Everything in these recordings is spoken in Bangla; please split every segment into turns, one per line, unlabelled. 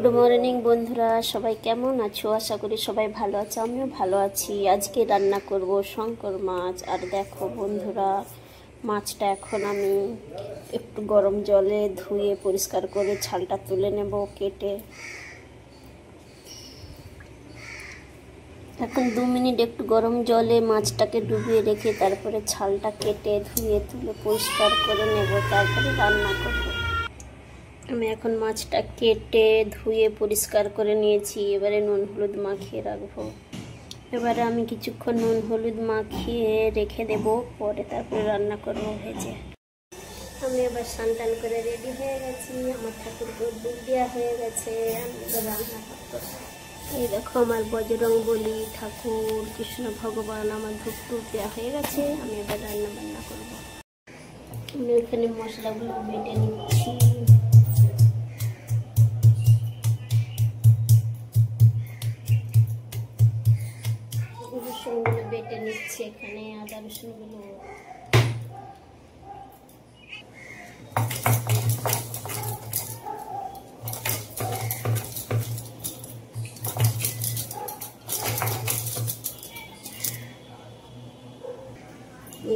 গুড মর্নিং বন্ধুরা, সবাই কেমন আছো? আশা করি সবাই ভালো আছে, আমিও ভালো আছি। আজকে রান্না করব শঙ্কর মাছ। আর দেখো বন্ধুরা, মাছটা এখন আমি একটু গরম জলে ধুয়ে পরিষ্কার করে ছালটা তুলে নেব কেটে। এখন 2 মিনিট একটু গরম জলে মাছটাকে ডুবিয়ে রেখে তারপরে ছালটা কেটে ধুয়ে তুলে পরিষ্কার করে নেব, তারপরে রান্না করব। আমি এখন মাছটা কেটে ধুয়ে পরিষ্কার করে নিয়েছি। এবারে নুন হলুদ মাখিয়ে রাখবো। এবারে আমি কিছুক্ষণ নুন হলুদ মাখিয়ে রেখে দেব, পরে তারপরে রান্না করবো ভেজে। আমি এবার স্নান টান করে রেডি হয়ে গেছি। আমার ঠাকুরকে দুধ দেওয়া হয়ে গেছে, আমি এবার রান্না করবো। এই দেখো আমার বজরং বলি ঠাকুর কৃষ্ণ ভগবান, আমার ধূপ টুপ দেওয়া হয়ে গেছে। আমি এবার রান্না বান্না করবো। আমি ওখানে মশলাগুলো বেটে নিচ্ছি। রসুনগুলো বেটে নিচ্ছে, এখানে আদা রসুনগুলো।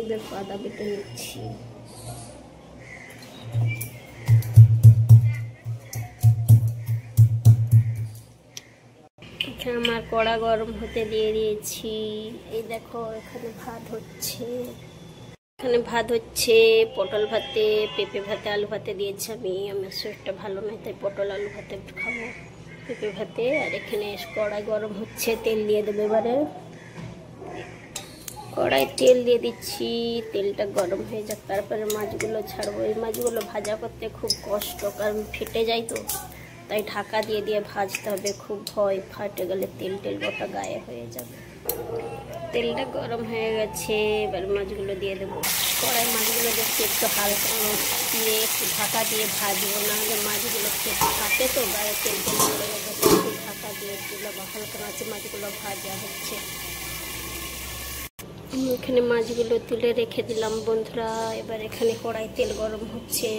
দেখো আদা বেটে নিচ্ছি। আমার কড়া গরম হতে দিয়ে দিয়েছি। এই দেখো এখানে ভাত হচ্ছে, পটল ভাতে, পেঁপে ভাতে, আলু ভাতে দিয়েছি। আমার শরীরটা ভালো নয়, তাই পটল আলু ভাতে খাবো, পেঁপে ভাতে। আর এখানে কড়াই গরম হচ্ছে, তেল দিয়ে দেবো। এবারে কড়াই তেল দিয়ে দিচ্ছি, তেলটা গরম হয়ে যাক, তারপরে মাছগুলো ছাড়বো। এই মাছগুলো ভাজা করতে খুব কষ্ট, কারণ ফেটে যায় তো, তাই ঢাকা দিয়ে দিয়ে ভাজতে হবে। খুব ভয় ফাটে গেলে তেল গোটা গায়ে হয়ে যাবে। তেলটা গরম হয়ে গেছে, এবার মাছগুলো দিয়ে দেবো। কড়াই মাছগুলো দেখছি একটু হালকা দিয়ে একটু ঢাকা দিয়ে ভাজবো, নাহলে মাছগুলো খেতে কাটে তো, গায়ে তেল পড়ে যাবে। একটু ঢাকা দিয়ে দিলাম, হালকা মাছে মাছগুলো ভাজা হচ্ছে। এখানে মাছগুলো তুলে রেখে দিলাম বন্ধুরা। এবার এখানে কড়াই তেল গরম হচ্ছে,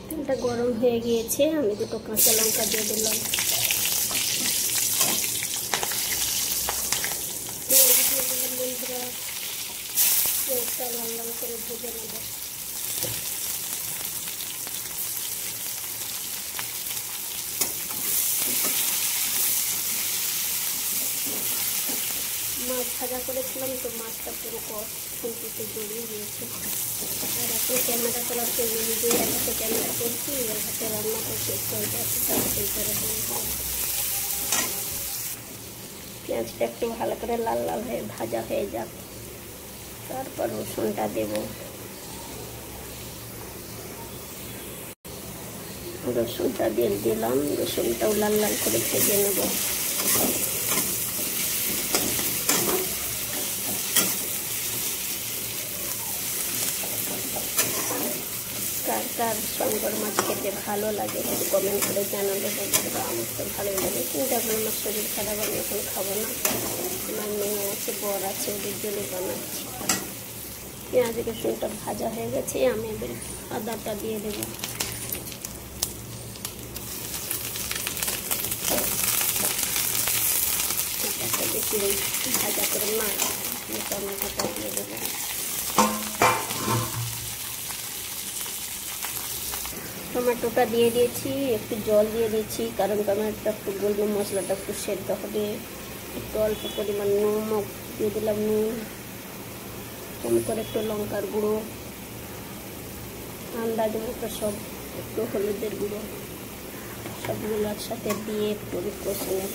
তেলটা গরম হয়ে গিয়েছে। আমি 2টো কাঁচা লঙ্কা দিয়ে দিলাম। বন্ধুরা পেঁয়াজটা লাল লাল করে ভেজে নেব। মাছ ভাজা করেছিলাম তো, মাছটা পুরো খুঁটিতে জড়িয়ে গিয়েছে। আর এখন ক্যামেরা করার জন্য নিজেই এক হাতে ক্যামেরা করছি, এক হাতে রান্না করছি। পেঁয়াজটা একটু ভালো করে লাল লাল হয়ে ভাজা হয়ে যাক, তারপর রসুনটা দেব। রসুনটা দিয়ে দিলাম, রসুনটাও লাল লাল করে ভেজে নেব। কার কার শঙ্কর মাছ খেতে ভালো লাগে একটু কমেন্ট করে জানাবে। আমার তো ভালোই লাগে, কিন্তু এখন আমার শরীর খারাপ, আমি এখন খাবো না। আমার মেয়ে আছে, বর আছে, ওদের জন্য বানাচ্ছি। পেঁয়াজ রসুনটা ভাজা হয়ে গেছে, আমি এবার আদাটা দিয়ে দেবো। বেশি ভাজা করে না, টমেটোটা দিয়ে দেবো। টমেটোটা দিয়ে দিয়েছি, একটু জল দিয়ে দিচ্ছি, কারণ টমেটোটা একটু গলবে, মশলাটা একটু সেদ্ধ হবে। একটু অল্প পরিমাণ নমক দিয়ে দিলাম, নুন, কম করে একটু লঙ্কার গুঁড়ো, আন্দাজ মতো সব, একটু হলুদের গুঁড়ো, সবগুলো একসাথে দিয়ে একটু কষে নেব।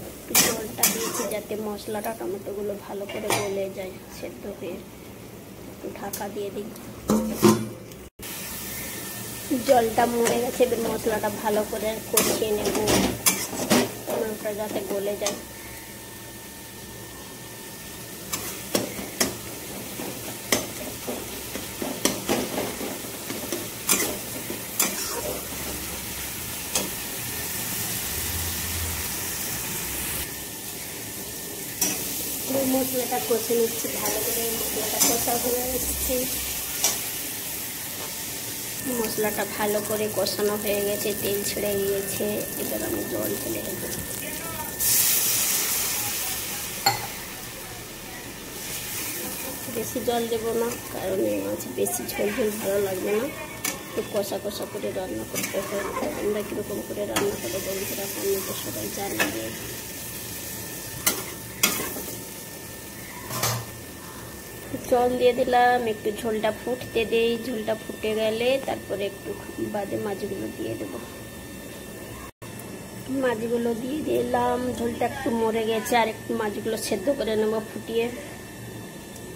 একটু জলটা দিয়েছি যাতে মশলাটা টমেটোগুলো ভালো করে গলে যায়, সেদ্ধ হয়ে। একটু ঢাকা দিয়ে দিই। জলটা মরে গেছে, এবার মশলাটা ভালো করে কষিয়ে নেব, টমেটোটা যাতে গলে যায়। মশলাটা কষে নিচ্ছি ভালো করে। মশলাটা কষা হয়ে যাচ্ছে, মশলাটা ভালো করে কষানো হয়ে গেছে, তেল ছেড়ে গিয়েছে। এবার আমি জল ঢেলে দেবো। বেশি জল দেবো না, কারণ এই মাছ বেশি ঝোল ঝোল ভালো লাগবে না, একটু কষা কষা করে রান্না করতে হয়। আমরা কীরকম করে রান্না করে বন্ধুরা আপনারা তো সবাই জানবে। জল দিয়ে দিলাম, একটু ঝোলটা ফুটতে দেই। ঝোলটা ফুটে গেলে তারপরে একটু বাদে মাছগুলো দিয়ে দেবো। মাছগুলো দিয়ে দিলাম, ঝোলটা একটু মরে গেছে, আর একটু মাছগুলো সেদ্ধ করে নেবো ফুটিয়ে।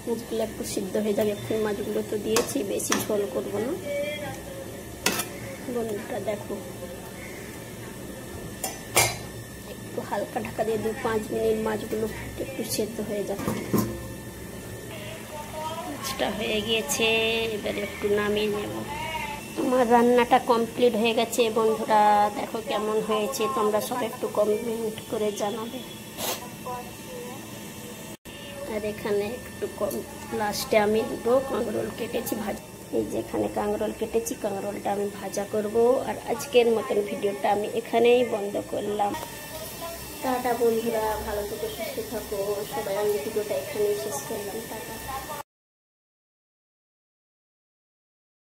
মাছগুলো একটু সিদ্ধ হয়ে যাবে। একটু মাছগুলো তো দিয়েছি, বেশি ঝোল করবো না। বন্ধুটা দেখো, একটু হালকা ঢাকা দিয়ে 2-5 মিনিট মাছগুলো ফুটে একটু সেদ্ধ হয়ে যাবে। মাছটা হয়ে গিয়েছে, এবারে একটু নামিয়ে নেব। আমার রান্নাটা কমপ্লিট হয়ে গেছে বন্ধুরা, দেখো কেমন হয়েছে, তোমরা সব একটু কমেন্ট করে জানাবে। আর এখানে একটু লাস্টে আমি দুটো কাঁকরোল কেটেছি ভাজা। এই যে এখানে কাঁকরোল কেটেছি, কাঁকরোলটা আমি ভাজা করব। আর আজকের মতন ভিডিওটা আমি এখানেই বন্ধ করলাম। টাটা বন্ধুরা, ভালো থেকো, সুস্থ থাকো সবাই। আমি ভিডিওটা এখানেই শেষ করলাম। টাটা।